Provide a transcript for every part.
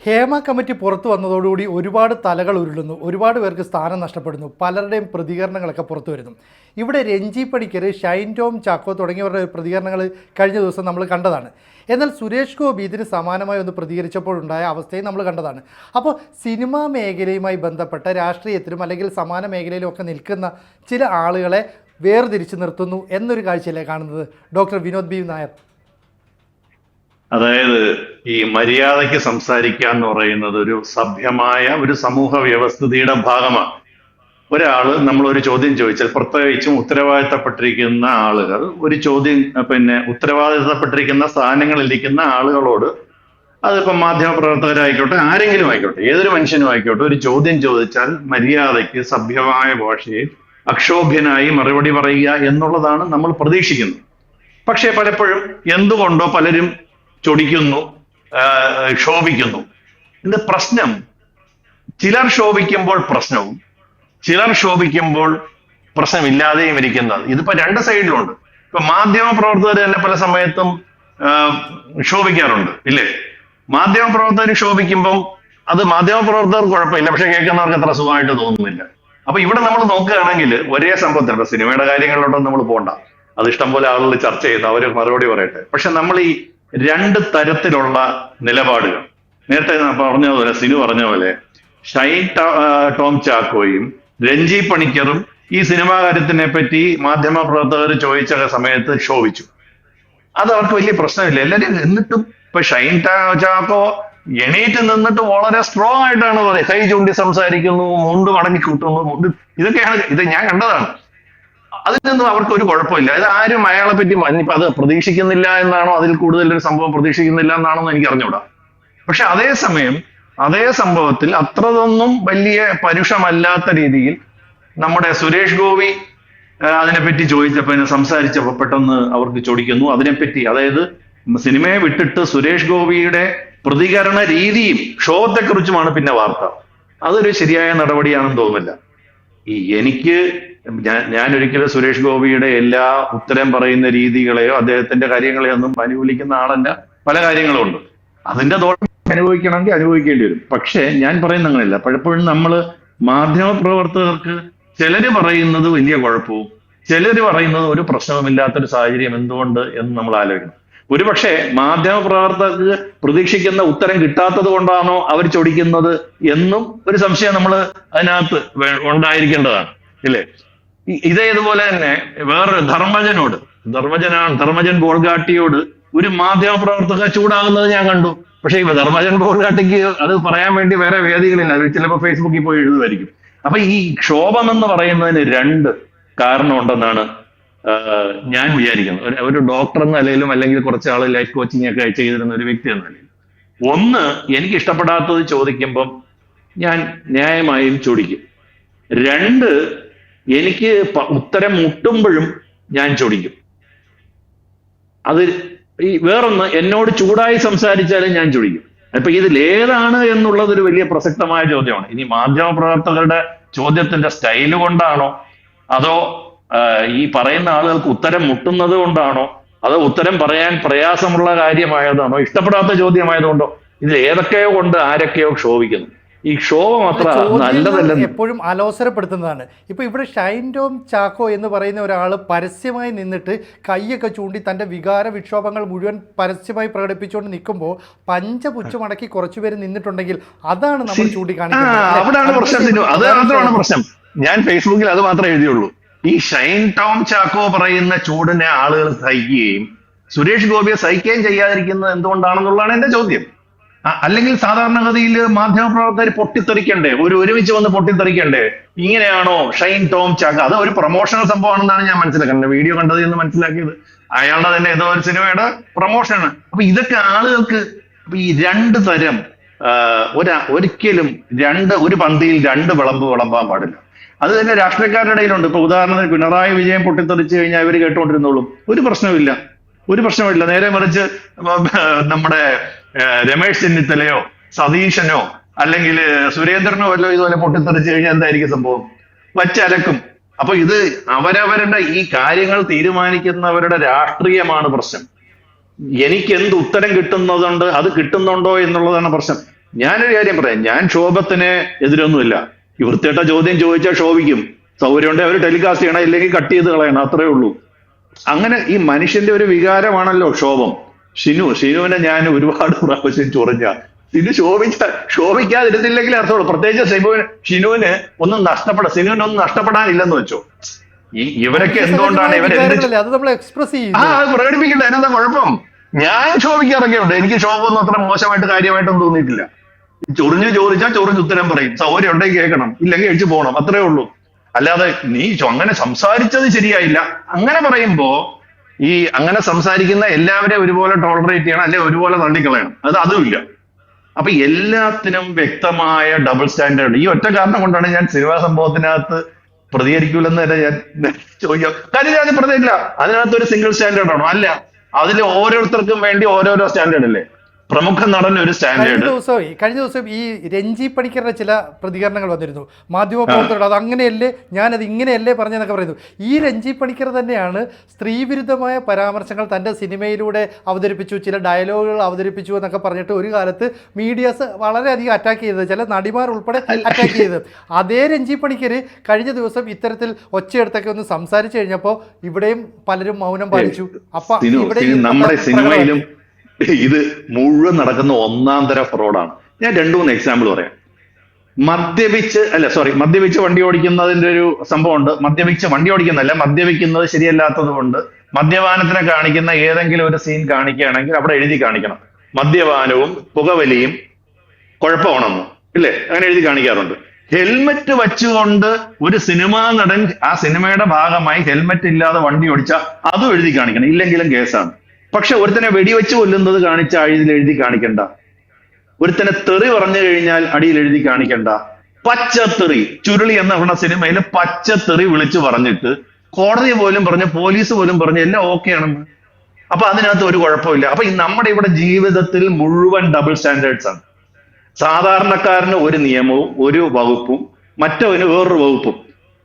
Hema committee പുറത്തു വന്നതോടുകൂടി ഒരുപാട് തലകൾ ഉരുളുന്നു, ഒരുപാട് പേർക്ക് സ്ഥാനം നഷ്ടപ്പെടുന്നു, പലരുടെയും പ്രതികരണങ്ങളൊക്കെ പുറത്തു വരുന്നു. ഇവിടെ രഞ്ജി പണിക്കർ, ഷൈൻ ടോം ചാക്കോ തുടങ്ങിയവരുടെ പ്രതികരണങ്ങൾ കഴിഞ്ഞ ദിവസം നമ്മൾ കണ്ടതാണ്. എന്നാൽ സുരേഷ് ഗോപി ഇതിന് സമാനമായി ഒന്ന് പ്രതികരിച്ചപ്പോഴുണ്ടായ അവസ്ഥയും നമ്മൾ കണ്ടതാണ്. അപ്പോൾ സിനിമാ മേഖലയുമായി ബന്ധപ്പെട്ട രാഷ്ട്രീയത്തിലും അല്ലെങ്കിൽ സമാന മേഖലയിലും ഒക്കെ നിൽക്കുന്ന ചില ആളുകളെ വേർതിരിച്ച് നിർത്തുന്നു എന്നൊരു കാഴ്ചയല്ലേ കാണുന്നത് ഡോക്ടർ വിനോദ് ബി നായർ? അതായത് ഈ മര്യാദയ്ക്ക് സംസാരിക്കുക എന്ന് പറയുന്നത് ഒരു സഭ്യമായ ഒരു സമൂഹ വ്യവസ്ഥിതിയുടെ ഭാഗമാണ്. ഒരാള് നമ്മളൊരു ചോദ്യം ചോദിച്ചാൽ, പ്രത്യേകിച്ചും ഉത്തരവാദിത്തപ്പെട്ടിരിക്കുന്ന ആളുകൾ ഒരു ചോദ്യം ഉത്തരവാദിത്തപ്പെട്ടിരിക്കുന്ന സ്ഥാനങ്ങളിലിരിക്കുന്ന ആളുകളോട്, അതിപ്പം മാധ്യമപ്രവർത്തകരായിക്കോട്ടെ, ആരെങ്കിലും ആയിക്കോട്ടെ, ഏതൊരു മനുഷ്യനും ആയിക്കോട്ടെ, ഒരു ചോദ്യം ചോദിച്ചാൽ മര്യാദയ്ക്ക് സഭ്യമായ ഭാഷയിൽ അക്ഷോഭ്യനായി മറുപടി പറയുക എന്നുള്ളതാണ് നമ്മൾ പ്രതീക്ഷിക്കുന്നത്. പക്ഷെ പലപ്പോഴും എന്തുകൊണ്ടോ പലരും ചൊടിക്കുന്നു, ക്ഷോഭിക്കുന്നു. ഇത് പ്രശ്നം, ചിലർ ക്ഷോഭിക്കുമ്പോൾ പ്രശ്നവും ചിലർ ക്ഷോഭിക്കുമ്പോൾ പ്രശ്നമില്ലാതെയും ഇരിക്കുന്നത്. ഇതിപ്പോ രണ്ട് സൈഡിലുണ്ട്. ഇപ്പൊ മാധ്യമ പ്രവർത്തകർ തന്നെ പല സമയത്തും ക്ഷോഭിക്കാറുണ്ട്, ഇല്ലേ? മാധ്യമ പ്രവർത്തകർ ക്ഷോഭിക്കുമ്പം അത് മാധ്യമ പ്രവർത്തകർക്ക് കുഴപ്പമില്ല, പക്ഷെ കേൾക്കുന്നവർക്ക് അത്ര സുഖമായിട്ട് തോന്നുന്നില്ല. അപ്പൊ ഇവിടെ നമ്മൾ നോക്കുകയാണെങ്കിൽ ഒരേ സംഭവത്തിലുണ്ട്. സിനിമയുടെ കാര്യങ്ങളിലോട്ടൊന്നും നമ്മൾ പോകണ്ട, അത് ഇഷ്ടംപോലെ ആളുകൾ ചർച്ച ചെയ്യുന്നു, അവർ മറുപടി പറയട്ടെ. പക്ഷെ നമ്മൾ ഈ രണ്ട് തരത്തിലുള്ള നിലപാടുകൾ, നേരത്തെ പറഞ്ഞതുപോലെ, സിനു പറഞ്ഞ പോലെ, ഷൈൻ ടോം ചാക്കോയും രഞ്ജി പണിക്കറും ഈ സിനിമാ കാര്യത്തിനെ പറ്റി മാധ്യമ പ്രവർത്തകർ ചോദിച്ച സമയത്ത് ക്ഷോഭിച്ചു. അത് അവർക്ക് വലിയ പ്രശ്നമില്ല. എല്ലാവരും എന്നിട്ടും ഇപ്പൊ ഷൈൻ ചാക്കോ എണീറ്റ് നിന്നിട്ട് വളരെ സ്ട്രോങ് ആയിട്ടാണ് പറയുന്നത്, കൈ ചൂണ്ടി സംസാരിക്കുന്നു, മുണ്ട് മടങ്ങി കൂട്ടുന്നു, ഇത് ഞാൻ കണ്ടതാണ്. അതിനൊന്നും അവർക്ക് ഒരു കുഴപ്പമില്ല. അത് ആരും അയാളെ പറ്റി ഇനിയിപ്പോ അത് പ്രതീക്ഷിക്കുന്നില്ല എന്നാണോ, അതിൽ കൂടുതലൊരു സംഭവം പ്രതീക്ഷിക്കുന്നില്ല എന്നാണോ എന്ന് എനിക്ക് അറിഞ്ഞൂടാ. പക്ഷെ അതേ സംഭവത്തിൽ അത്രതൊന്നും വലിയ പരുഷമല്ലാത്ത രീതിയിൽ നമ്മുടെ സുരേഷ് ഗോപി അതിനെപ്പറ്റി ചോദിച്ചപ്പോ, സംസാരിച്ചപ്പോ പെട്ടെന്ന് അവർക്ക് ചൊടിക്കുന്നു. അതിനെപ്പറ്റി, അതായത് സിനിമയെ വിട്ടിട്ട് സുരേഷ് ഗോപിയുടെ പ്രതികരണ രീതിയും ക്ഷോഭത്തെക്കുറിച്ചുമാണ് പിന്നെ വാർത്ത. അതൊരു ശരിയായ നടപടിയാണെന്ന് തോന്നുന്നില്ല. ഞാൻ ഒരിക്കലും സുരേഷ് ഗോപിയുടെ എല്ലാ ഉത്തരം പറയുന്ന രീതികളെയോ അദ്ദേഹത്തിന്റെ കാര്യങ്ങളെയോ ഒന്നും അനുകൂലിക്കുന്ന ആളല്ല. പല കാര്യങ്ങളും ഉണ്ട്, അതിന്റെ ദോഷം അനുഭവിക്കണമെങ്കിൽ അനുഭവിക്കേണ്ടി വരും. പക്ഷെ ഞാൻ പറയുന്ന അങ്ങനെയല്ല. പലപ്പോഴും നമ്മൾ മാധ്യമ പ്രവർത്തകർക്ക് ചിലര് പറയുന്നത് വലിയ കുഴപ്പവും ചിലര് പറയുന്നത് ഒരു പ്രശ്നവുമില്ലാത്തൊരു സാഹചര്യം എന്തുകൊണ്ട് എന്ന് നമ്മൾ ആലോചിക്കണം. ഒരുപക്ഷെ മാധ്യമ പ്രവർത്തകർക്ക് പ്രതീക്ഷിക്കുന്ന ഉത്തരം കിട്ടാത്തത് കൊണ്ടാണോ അവർ ചൊടിക്കുന്നത് എന്നും ഒരു സംശയം നമ്മൾ അതിനകത്ത് ഉണ്ടായിരിക്കേണ്ടതാണ്, ഇല്ലേ? ഇതേതുപോലെ തന്നെ വേറൊരു ധർമ്മജൻ ബോൾഗാട്ടിയോട് ഒരു മാധ്യമ പ്രവർത്തക ചൂടാകുന്നത് ഞാൻ കണ്ടു. പക്ഷെ ഈ ധർമ്മജൻ ബോൾഗാട്ടിക്ക് അത് പറയാൻ വേണ്ടി വേറെ വേദികളില്ല, അത് ചിലപ്പോൾ ഫേസ്ബുക്കിൽ പോയി എഴുതുമായിരിക്കും. അപ്പൊ ഈ ക്ഷോഭം എന്ന് പറയുന്നതിന് രണ്ട് കാരണം ഉണ്ടെന്നാണ് ഞാൻ വിചാരിക്കുന്നത്. ഒരു ഡോക്ടർ എന്ന നിലയിലും അല്ലെങ്കിൽ കുറച്ച് ആൾ ലൈഫ് കോച്ചിങ് ഒക്കെ ചെയ്തിരുന്ന ഒരു വ്യക്തി എന്ന നിലയിൽ, ഒന്ന്, എനിക്ക് ഇഷ്ടപ്പെടാത്തത് ചോദിക്കുമ്പം ഞാൻ ന്യായമായും ചൊടിക്കും. രണ്ട്, എനിക്ക് ഉത്തരം മുട്ടുമ്പോഴും ഞാൻ ചൊടിക്കും. അത് വേറൊന്ന്, എന്നോട് ചൂടായി സംസാരിച്ചാലും ഞാൻ ചൊടിക്കും. അപ്പൊ ഇതിൽ ഏതാണ് എന്നുള്ളത് ഒരു വലിയ പ്രസക്തമായ ചോദ്യമാണ്. ഇനി മാധ്യമ പ്രവർത്തകരുടെ ചോദ്യത്തിന്റെ സ്റ്റൈല് കൊണ്ടാണോ, അതോ ഈ പറയുന്ന ആളുകൾക്ക് ഉത്തരം മുട്ടുന്നത് കൊണ്ടാണോ, അതോ ഉത്തരം പറയാൻ പ്രയാസമുള്ള കാര്യമായതാണോ, ഇഷ്ടപ്പെടാത്ത ചോദ്യമായതുകൊണ്ടോ, ഇതിൽ ഏതൊക്കെയോ കൊണ്ട് ആരൊക്കെയോ ക്ഷോഭിക്കുന്നു. ഈ ക്ഷോഭം അത്ര നല്ലതല്ല, എപ്പോഴും അലോസരപ്പെടുത്തുന്നതാണ്. ഇപ്പൊ ഇവിടെ ഷൈൻ ടോം ചാക്കോ എന്ന് പറയുന്ന ഒരാൾ പരസ്യമായി നിന്നിട്ട് കൈയൊക്കെ ചൂണ്ടി തന്റെ വികാര വിക്ഷോഭങ്ങൾ മുഴുവൻ പരസ്യമായി പ്രകടിപ്പിച്ചുകൊണ്ട് നിൽക്കുമ്പോൾ പഞ്ചപുച്ഛ മടക്കി കുറച്ചുപേര് നിന്നിട്ടുണ്ടെങ്കിൽ അതാണ് നമ്മൾ ചൂണ്ടിക്കാണിക്കുന്നത്. അവിടാണ് പ്രശ്നം. അതാണ് പ്രശ്നം. ഞാൻ ഫേസ്ബുക്കിൽ അത് മാത്രമേ എഴുതിയുള്ളൂ. ഈ ഷൈൻ ടോം ചാക്കോ പറയുന്ന ചൂടിനെ ആളുകൾ സഹിക്കുകയും സുരേഷ് ഗോപിയെ സഹിക്കുകയും ചെയ്യാതിരിക്കുന്നത് എന്തുകൊണ്ടാണെന്നുള്ളതാണ് എന്റെ ചോദ്യം. അല്ലെങ്കിൽ സാധാരണഗതിയിൽ മാധ്യമപ്രവർത്തകർ പൊട്ടിത്തെറിക്കണ്ടേ, ഒരുമിച്ച് വന്ന് പൊട്ടിത്തെറിക്കണ്ടേ? ഇങ്ങനെയാണോ ഷൈൻ ടോം ചാക്കോ? അത് ഒരു പ്രൊമോഷണൽ സംഭവമാണെന്നാണ് ഞാൻ മനസ്സിലാക്കുന്നത്. വീഡിയോ കണ്ടത് എന്ന് മനസ്സിലാക്കിയത് അയാളുടെ തന്നെ ഏതോ ഒരു സിനിമയുടെ പ്രൊമോഷനാണ്. അപ്പൊ ഇതൊക്കെ ആളുകൾക്ക് ഈ രണ്ട് തരം, ഒരിക്കലും ഒരു പന്തിയിൽ രണ്ട് വിളമ്പാൻ പാടില്ല. അത് തന്നെ രാഷ്ട്രീയക്കാരുടെ ഇടയിലുണ്ട്. ഇപ്പൊ ഉദാഹരണത്തിന് പിണറായി വിജയൻ പൊട്ടിത്തെറിച്ചു കഴിഞ്ഞാൽ ഇവർ കേട്ടുകൊണ്ടിരുന്നോളും, ഒരു പ്രശ്നമില്ല. നേരെ മറിച്ച് നമ്മുടെ രമേശ് ചെന്നിത്തലയോ സതീശനോ അല്ലെങ്കിൽ സുരേന്ദ്രനോ വല്ലോ ഇതുപോലെ പൊട്ടിത്തെറിച്ചു കഴിഞ്ഞാൽ എന്തായിരിക്കും സംഭവം? വച്ചലക്കും. അപ്പൊ ഇത് അവരവരുടെ ഈ കാര്യങ്ങൾ തീരുമാനിക്കുന്നവരുടെ രാഷ്ട്രീയമാണ് പ്രശ്നം. എനിക്ക് എന്ത് ഉത്തരം കിട്ടുന്നതുണ്ട്, അത് കിട്ടുന്നുണ്ടോ എന്നുള്ളതാണ് പ്രശ്നം. ഞാനൊരു കാര്യം പറയാം, ഞാൻ ശോഭത്തിന് എതിരൊന്നുമില്ല. ഈ വൃത്തികെട്ട ചോദ്യം ചോദിച്ചാൽ ശോഭിക്കും, സൗകര്യം ഉണ്ടെങ്കിൽ അവർ ടെലികാസ്റ്റ് ചെയ്യണം, ഇല്ലെങ്കിൽ കട്ട് ചെയ്ത് കളയണം, അത്രേ ഉള്ളൂ. അങ്ങനെ ഈ മനുഷ്യന്റെ ഒരു വികാരമാണല്ലോ ക്ഷോഭം. ഷിനുവിനെ ഞാൻ ഒരുപാട് പ്രാവശ്യം ചൊറിഞ്ഞ, ഷിനു ശോഭിക്കാതിരുന്നില്ലെങ്കിൽ അർത്ഥമുള്ളൂ. പ്രത്യേകിച്ച് ഷിനുവിന് സിനുവിനൊന്നും നഷ്ടപ്പെടാനില്ലെന്ന് വെച്ചോ. ഇവരൊക്കെ എന്തുകൊണ്ടാണ് അത് നമ്മൾ എക്സ്പ്രസ് ചെയ്യും, അത് പ്രകടിപ്പിക്കട്ടെ, അതിനെന്താ കുഴപ്പം? ഞാൻ ശോഭിക്കാറൊക്കെ ഉണ്ട്, എനിക്ക് ശോഭമൊന്നും അത്ര മോശമായിട്ട് കാര്യമായിട്ടൊന്നും തോന്നിയിട്ടില്ല. ചൊറിഞ്ഞ് ചോദിച്ചാൽ ചൊറിഞ്ഞ് ഉത്തരം പറയും, സൗകര്യം ഉണ്ടെങ്കിൽ കേൾക്കണം, ഇല്ലെങ്കിൽ അഴിച്ചു പോകണം, അത്രേ ഉള്ളൂ. അല്ലാതെ നീ അങ്ങനെ സംസാരിച്ചത് ശരിയായില്ല അങ്ങനെ പറയുമ്പോ അങ്ങനെ സംസാരിക്കുന്ന എല്ലാവരെയും ഒരുപോലെ ടോളറേറ്റ് ചെയ്യണം, അല്ലെ ഒരുപോലെ തള്ളിക്കളയണം, അതുമില്ല. അപ്പൊ എല്ലാത്തിനും വ്യക്തമായ ഡബിൾ സ്റ്റാൻഡേർഡ്. ഈ ഒറ്റ കാരണം കൊണ്ടാണ് ഞാൻ സിനിമാ സംഭവത്തിനകത്ത് പ്രതികരിക്കൂലെന്ന് തന്നെ ഞാൻ ചോദിക്കാം. കാര്യം ഞാൻ പ്രതികരിക്കില്ല. അതിനകത്ത് ഒരു സിംഗിൾ സ്റ്റാൻഡേർഡ് ആണോ? അല്ല. അതിൽ ഓരോരുത്തർക്കും വേണ്ടി ഓരോരോ സ്റ്റാൻഡേർഡ് അല്ലേ? പ്രമുഖ നടൻ ഒരു സ്റ്റാൻഡേർഡ്. കഴിഞ്ഞ ദിവസം ഈ രഞ്ജി പണിക്കരുടെ ചില പ്രതികരണങ്ങൾ വന്നിരുന്നു മാധ്യമപ്രവർത്തകർ. അത് അങ്ങനെയല്ലേ, ഞാനത് ഇങ്ങനെയല്ലേ പറഞ്ഞെന്നൊക്കെ പറയുന്നു. ഈ രഞ്ജി പണിക്കർ തന്നെയാണ് സ്ത്രീവിരുദ്ധമായ പരാമർശങ്ങൾ തൻ്റെ സിനിമയിലൂടെ അവതരിപ്പിച്ചു, ചില ഡയലോഗുകൾ അവതരിപ്പിച്ചു എന്നൊക്കെ പറഞ്ഞിട്ട് ഒരു കാലത്ത് മീഡിയാസ് വളരെയധികം അറ്റാക്ക് ചെയ്തത്, ചില നടിമാർ ഉൾപ്പെടെ അറ്റാക്ക് ചെയ്തത്. അതേ രഞ്ജി പണിക്കർ കഴിഞ്ഞ ദിവസം ഇത്തരത്തിൽ ഒച്ചയെടുത്തൊക്കെ ഒന്ന് സംസാരിച്ചു കഴിഞ്ഞപ്പോൾ ഇവിടെയും പലരും മൗനം പാലിച്ചു. അപ്പൊ ഇവിടെ നമ്മുടെ സിനിമയിലും ഇത് മുഴുവൻ നടക്കുന്ന ഒന്നാം തര ഫ്രോഡാണ്. ഞാൻ 2-3 എക്സാമ്പിൾ പറയാം. മദ്യപിച്ച് വണ്ടി ഓടിക്കുന്നതിന്റെ ഒരു സംഭവമുണ്ട്. മദ്യപിച്ച് വണ്ടി ഓടിക്കുന്നതല്ല, മദ്യപിക്കുന്നത് ശരിയല്ലാത്തത് കൊണ്ട് മദ്യപാനത്തിനെ കാണിക്കുന്ന ഏതെങ്കിലും ഒരു സീൻ കാണിക്കുകയാണെങ്കിൽ അവിടെ എഴുതി കാണിക്കണം, മദ്യപാനവും പുകവലിയും കുഴപ്പമാണെന്ന്, ഇല്ലേ? അങ്ങനെ എഴുതി കാണിക്കാറുണ്ട്. ഹെൽമെറ്റ് വെച്ചുകൊണ്ട് ഒരു സിനിമാ നടൻ ആ സിനിമയുടെ ഭാഗമായി ഹെൽമെറ്റ് ഇല്ലാതെ വണ്ടി ഓടിച്ചാൽ അതും എഴുതി കാണിക്കണം, ഇല്ലെങ്കിലും കേസാണ്. പക്ഷെ ഒരുത്തനെ വെടിവെച്ച് കൊല്ലുന്നത് കാണിച്ച അടിയിൽ എഴുതി കാണിക്കണ്ട, ഒരുത്തനെ തെറി പറഞ്ഞു കഴിഞ്ഞാൽ അടിയിൽ എഴുതി കാണിക്കണ്ട. പച്ചത്തെറി, ചുരുളി എന്ന പറഞ്ഞ സിനിമയിൽ പച്ചത്തെറി വിളിച്ചു പറഞ്ഞിട്ട് കോടതി പോലും പറഞ്ഞ്, പോലീസ് പോലും പറഞ്ഞ് എല്ലാം ഓക്കെ ആണെന്ന്. അപ്പൊ അതിനകത്ത് ഒരു കുഴപ്പമില്ല. അപ്പൊ നമ്മുടെ ഇവിടെ ജീവിതത്തിൽ മുഴുവൻ ഡബിൾ സ്റ്റാൻഡേർഡ്സ് ആണ്. സാധാരണക്കാരന് ഒരു നിയമവും ഒരു വകുപ്പും, മറ്റവന് വേറൊരു വകുപ്പും.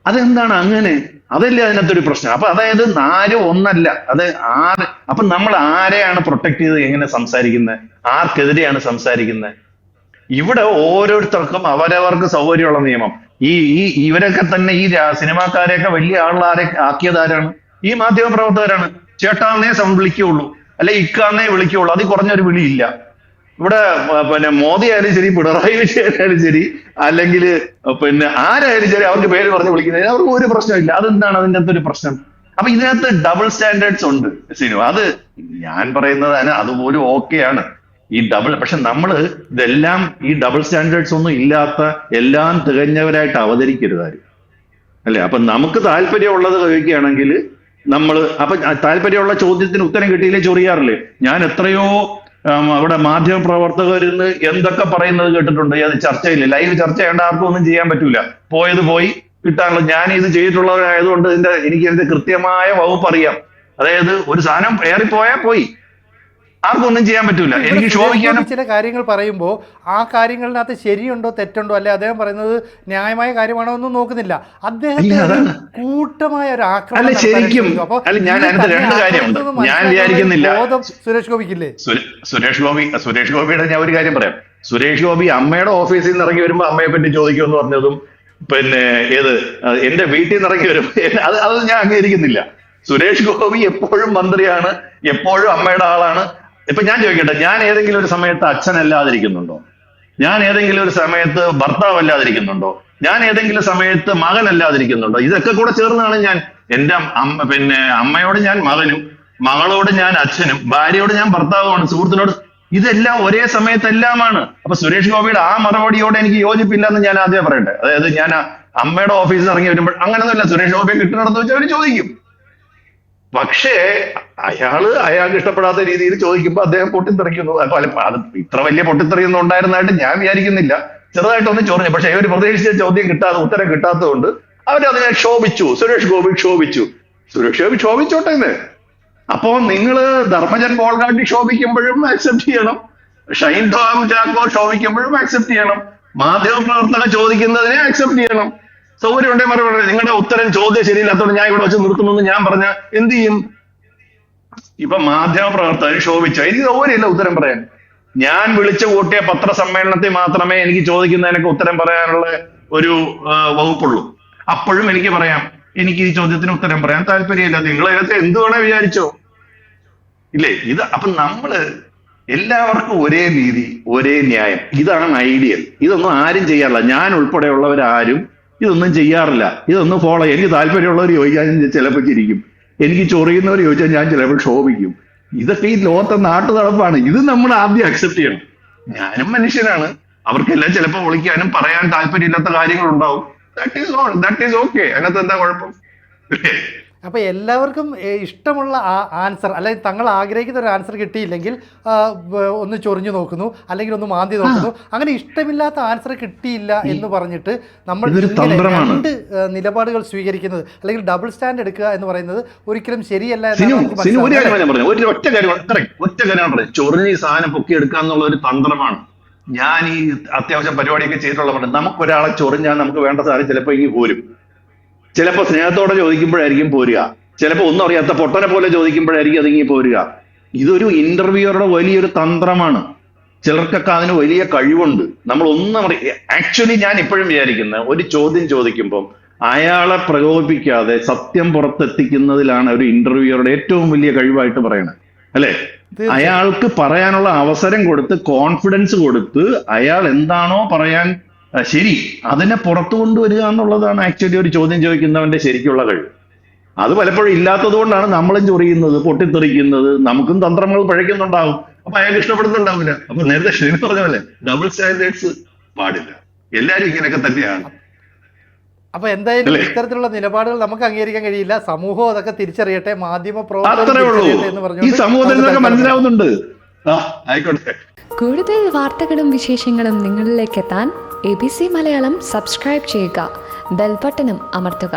അതെന്താണ് അങ്ങനെ? അതല്ലേ അതിനകത്തൊരു പ്രശ്നം. അപ്പൊ അതായത് ആരും ഒന്നല്ല, അപ്പൊ നമ്മൾ ആരെയാണ് പ്രൊട്ടക്ട് ചെയ്ത് എങ്ങനെ സംസാരിക്കുന്നത്, ആർക്കെതിരെയാണ് സംസാരിക്കുന്നത്? ഇവിടെ ഓരോരുത്തർക്കും അവരവർക്ക് സൗകര്യമുള്ള നിയമം. ഇവരൊക്കെ തന്നെ ഈ സിനിമാക്കാരെയൊക്കെ വലിയ ആളാരെ ആക്കിയതാരാണ്? ഈ മാധ്യമ പ്രവർത്തകരാണ്. ചേട്ടാന്നേ വിളിക്കുള്ളൂ, അല്ലെ ഇക്കാന്നേ വിളിക്കുള്ളൂ, അതിൽ കുറഞ്ഞൊരു വിളിയില്ല. ഇവിടെ മോദി ആയാലും ശരി, പിണറായി വിജയനായാലും ശരി, അല്ലെങ്കിൽ ആരായാലും ശരി, അവർക്ക് പേര് പറഞ്ഞ് വിളിക്കുന്നതിന് അവർക്ക് ഒരു പ്രശ്നമില്ല. അതെന്താണ് അതിൻ്റെ അകത്തൊരു പ്രശ്നം? അപ്പൊ ഇതിനകത്ത് ഡബിൾ സ്റ്റാൻഡേർഡ്സ് ഉണ്ട് സിനിമ. അത് ഞാൻ പറയുന്നത് അതുപോലും ഓക്കെയാണ് ഈ പക്ഷെ നമ്മള് ഇതെല്ലാം ഈ ഡബിൾ സ്റ്റാൻഡേർഡ്സ് ഒന്നും ഇല്ലാത്ത എല്ലാം തികഞ്ഞവരായിട്ട് അവതരിക്കരുതാരും, അല്ലെ? അപ്പൊ നമുക്ക് താല്പര്യമുള്ളത് ചോദിക്കുകയാണെങ്കിൽ അപ്പൊ താല്പര്യമുള്ള ചോദ്യത്തിന് ഉത്തരം കിട്ടിയില്ലേ ചൊറിയാറില്ലേ? ഞാൻ എത്രയോ അവിടെ മാധ്യമ പ്രവർത്തകരിന്ന് എന്തൊക്കെ പറയുന്നത് കേട്ടിട്ടുണ്ട്. അത് ചർച്ചയില്ല, ലൈവ് ചർച്ച ചെയ്യേണ്ട, ആർക്കും ഒന്നും ചെയ്യാൻ പറ്റൂല. പോയത് പോയി, കിട്ടാനുള്ള. ഞാൻ ഇത് ചെയ്തിട്ടുള്ളവരായതുകൊണ്ട് എനിക്ക് ഇതിന്റെ കൃത്യമായ വകുപ്പ് അറിയാം. അതായത് ഒരു സാധനം ഏറിപ്പോയാൽ പോയി, ആർക്കും ഒന്നും ചെയ്യാൻ പറ്റൂല. എനിക്ക് ശോഭിക്കാനും ചില കാര്യങ്ങൾ പറയുമ്പോൾ ആ കാര്യങ്ങളിനകത്ത് ശരിയുണ്ടോ തെറ്റുണ്ടോ, അല്ലെ അദ്ദേഹം പറയുന്നത് ന്യായമായ കാര്യമാണോ ഒന്നും നോക്കുന്നില്ല. അദ്ദേഹത്തെ കൂട്ടമായ ഒരു ആക്രമണം. ശരിക്കും ഞാൻ അതിനകത്ത് 2 കാര്യമുണ്ട്. ഞാൻ വിചാരിക്കുന്നില്ല സുരേഷ് ഗോപിക്കില്ലേ, സുരേഷ് ഗോപിയുടെ ഞാൻ ഒരു കാര്യം പറയാം. സുരേഷ് ഗോപി അമ്മയുടെ ഓഫീസിൽ നിന്ന് ഇറങ്ങി വരുമ്പോ അമ്മയെ പറ്റി ചോദിക്കുമെന്ന് പറഞ്ഞതും, എന്റെ വീട്ടിൽ നിന്ന് ഇറങ്ങി വരും, അത് ഞാൻ അംഗീകരിക്കുന്നില്ല. സുരേഷ് ഗോപി എപ്പോഴും മന്ത്രിയാണ്, എപ്പോഴും അമ്മയുടെ ആളാണ്. ഇപ്പൊ ഞാൻ ചോദിക്കട്ടെ, ഞാൻ ഏതെങ്കിലും ഒരു സമയത്ത് അച്ഛനല്ലാതിരിക്കുന്നുണ്ടോ? ഞാൻ ഏതെങ്കിലും ഒരു സമയത്ത് ഭർത്താവ് അല്ലാതിരിക്കുന്നുണ്ടോ? ഞാൻ ഏതെങ്കിലും സമയത്ത് മകനല്ലാതിരിക്കുന്നുണ്ടോ? ഇതൊക്കെ കൂടെ ചേർന്നാണ് ഞാൻ എന്റെ അമ്മയോട് ഞാൻ മകനും, മകളോട് ഞാൻ അച്ഛനും, ഭാര്യയോട് ഞാൻ ഭർത്താവുമാണ്, സുഹൃത്തിനോട്, ഇതെല്ലാം ഒരേ സമയത്തെല്ലാമാണ്. അപ്പൊ സുരേഷ് ഗോപിയുടെ ആ മറുപടിയോട് എനിക്ക് യോജിപ്പില്ല എന്ന് ഞാൻ ആദ്യം പറയട്ടെ. അതായത് ഞാൻ അമ്മയുടെ ഓഫീസിൽ ഇറങ്ങി വരുമ്പോൾ അങ്ങനെയൊന്നുമില്ല. സുരേഷ് ഗോപിയെ കിട്ടുന്നിടത്ത് വെച്ച് അവർ ചോദിക്കും. പക്ഷേ അയാൾക്ക് ഇഷ്ടപ്പെടാത്ത രീതിയിൽ ചോദിക്കുമ്പോൾ അദ്ദേഹം പൊട്ടിത്തെറിക്കുന്നു. അത് ഇത്ര വലിയ പൊട്ടിത്തെറിയൊന്നും ഉണ്ടായിരുന്നതായിട്ട് ഞാൻ വിചാരിക്കുന്നില്ല. ചെറുതായിട്ടൊന്ന് ചൊറിഞ്ഞു. പക്ഷെ ഇവർ പ്രതീക്ഷിച്ച ചോദ്യം ഉത്തരം കിട്ടാത്തത് കൊണ്ട് അവരതിനെ ക്ഷോഭിച്ചു. സുരേഷ് ഗോപി ക്ഷോഭിച്ചു. സുരേഷ് ഗോപി ക്ഷോഭിച്ചോട്ടെ. അപ്പോ നിങ്ങള് ധർമ്മജൻ ബോൾഗാട്ടി ക്ഷോഭിക്കുമ്പോഴും അക്സെപ്റ്റ് ചെയ്യണം, ഷൈൻ ടോം ചാക്കോ ക്ഷോഭിക്കുമ്പോഴും അക്സെപ്റ്റ് ചെയ്യണം, മാധ്യമ പ്രവർത്തകർ ചോദിക്കുന്നതിനെ അക്സെപ്റ്റ് ചെയ്യണം. സൗകര്യം ഉണ്ടേ മറുപടി. നിങ്ങളുടെ ഉത്തരം ചോദ്യം ശരിയില്ലാത്തതുകൊണ്ട് ഞാൻ ഇവിടെ വെച്ച് നിർത്തുന്നു ഞാൻ പറഞ്ഞ എന്ത് ചെയ്യും? ഇപ്പൊ മാധ്യമ പ്രവർത്തകർ ക്ഷോഭിച്ച, എനിക്ക് സൗകര്യമില്ല ഉത്തരം പറയാൻ. ഞാൻ വിളിച്ചു കൂട്ടിയ പത്രസമ്മേളനത്തിൽ മാത്രമേ എനിക്ക് ചോദിക്കുന്നതിനൊക്കെ ഉത്തരം പറയാനുള്ള ഒരു വകുപ്പുള്ളൂ. അപ്പോഴും എനിക്ക് പറയാം, എനിക്ക് ഈ ചോദ്യത്തിന് ഉത്തരം പറയാൻ താല്പര്യമില്ല, നിങ്ങൾ അതിനകത്ത് എന്ത് വേണേ വിചാരിച്ചോ, ഇല്ലേ? ഇത് അപ്പൊ നമ്മള് എല്ലാവർക്കും ഒരേ നീതി, ഒരേ ന്യായം, ഇതാണ് ഐഡിയൽ. ഇതൊന്നും ആരും ചെയ്യാറില്ല. ഞാൻ ഉൾപ്പെടെയുള്ളവരാരും ഇതൊന്നും ചെയ്യാറില്ല. ഇതൊന്നും ഫോളോ ചെയ്യാൻ എനിക്ക് താല്പര്യമുള്ളവർ ചോദിക്കാൻ ചിലപ്പോൾ ചിരിക്കും, എനിക്ക് ചൊറിയുന്നവർ ചോദിച്ചാൽ ഞാൻ ചിലപ്പോൾ ക്ഷോഭിക്കും. ഇതൊക്കെ ഈ ലോകത്തെ നാട്ടു നടപ്പാണ്. ഇത് നമ്മൾ ആദ്യം അക്സെപ്റ്റ് ചെയ്യണം. ഞാനും മനുഷ്യനാണ്, അവർക്കെല്ലാം ചിലപ്പോൾ വിളിക്കാനും പറയാൻ താല്പര്യമില്ലാത്ത കാര്യങ്ങളുണ്ടാവും. That is okay. അതിനകത്ത് എന്താ കുഴപ്പം? അപ്പോൾ എല്ലാവർക്കും ഇഷ്ടമുള്ള ആൻസർ, അല്ലെങ്കിൽ തങ്ങൾ ആഗ്രഹിക്കുന്ന ഒരു ആൻസർ കിട്ടിയില്ലെങ്കിൽ ഒന്ന് ചൊറിഞ്ഞു നോക്കുന്നു, അല്ലെങ്കിൽ ഒന്ന് മാന്തി നോക്കുന്നു. അങ്ങനെ ഇഷ്ടമില്ലാത്ത ആൻസർ കിട്ടിയില്ല എന്ന് പറഞ്ഞിട്ട് നമ്മൾ രണ്ട് നിലപാടുകൾ സ്വീകരിക്കുന്നത്, അല്ലെങ്കിൽ ഡബിൾ സ്റ്റാൻഡ് എടുക്കുക എന്ന് പറയുന്നത് ഒരിക്കലും ശരിയല്ല. ഒറ്റ കാര്യം ചൊറിഞ്ഞ് ഈ സാധനം പൊക്കി എടുക്കുക എന്നുള്ള ഒരു തന്ത്രമാണ്. ഞാൻ ഈ അത്യാവശ്യം പരിപാടിയൊക്കെ ചെയ്തിട്ടുള്ള നമുക്ക് ഒരാളെ ചൊറിഞ്ഞാൽ നമുക്ക് വേണ്ട സാധനം ചിലപ്പോൾ ഈ പോരും. ചിലപ്പോ സ്നേഹത്തോടെ ചോദിക്കുമ്പോഴായിരിക്കും പോരുക, ചിലപ്പോൾ ഒന്നും അറിയാത്ത പൊട്ടനെ പോലെ ചോദിക്കുമ്പോഴായിരിക്കും അതിങ്ങി പോരുക. ഇതൊരു ഇന്റർവ്യൂവറുടെ വലിയൊരു തന്ത്രമാണ്. ചിലർക്കൊക്കെ അതിന് വലിയ കഴിവുണ്ട്. നമ്മൾ ഒന്നും ആക്ച്വലി ഞാൻ ഇപ്പോഴും വിചാരിക്കുന്നത്, ഒരു ചോദ്യം ചോദിക്കുമ്പോൾ അയാളെ പ്രകോപിപ്പിക്കാതെ സത്യം പുറത്തെത്തിക്കുന്നതിലാണ് ഒരു ഇന്റർവ്യൂവറുടെ ഏറ്റവും വലിയ കഴിവായിട്ട് പറയണത്, അല്ലെ? അയാൾക്ക് പറയാനുള്ള അവസരം കൊടുത്ത്, കോൺഫിഡൻസ് കൊടുത്ത്, അയാൾ എന്താണോ പറയാൻ ശരി അതിനെ പുറത്തു കൊണ്ടുവരിക എന്നുള്ളതാണ് ആക്ച്വലി ഒരു ചോദ്യം ചോദിക്കുന്നവന്റെ ശരിക്കുള്ള കഴിവ്. അത് പലപ്പോഴും ഇല്ലാത്തത് കൊണ്ടാണ് നമ്മളും ചൊറിയുന്നത്, പൊട്ടിത്തെറിക്കുന്നത്, നമുക്കും തന്ത്രങ്ങൾ പഴയ്ക്കുന്നുണ്ടാവും. അപ്പൊ അയാൾക്ക് ഇഷ്ടപ്പെടുന്നുണ്ടാവില്ല. അപ്പൊ നേരത്തെ ശ്രീനി പറഞ്ഞ പോലെ ഡബിൾ സ്റ്റാൻഡേർഡ്സ് പാടില്ല. എല്ലാരും ഇങ്ങനെയൊക്കെ തന്നെയാണ്. അപ്പൊ എന്തായാലും ഇത്തരത്തിലുള്ള നിലപാടുകൾ നമുക്ക് അംഗീകരിക്കാൻ കഴിയില്ല. സമൂഹം അതൊക്കെ തിരിച്ചറിയട്ടെ, മാധ്യമ അത്രേ ഉള്ളൂ. ഈ സമൂഹത്തിനൊക്കെ മനസ്സിലാവുന്നുണ്ട്. ആയിക്കോട്ടെ. കൂടുതൽ വാർത്തകളും വിശേഷങ്ങളും നിങ്ങളിലേക്ക് എത്താൻ ABC മലയാളം സബ്സ്ക്രൈബ് ചെയ്യുക, ബെൽബട്ടനും അമർത്തുക.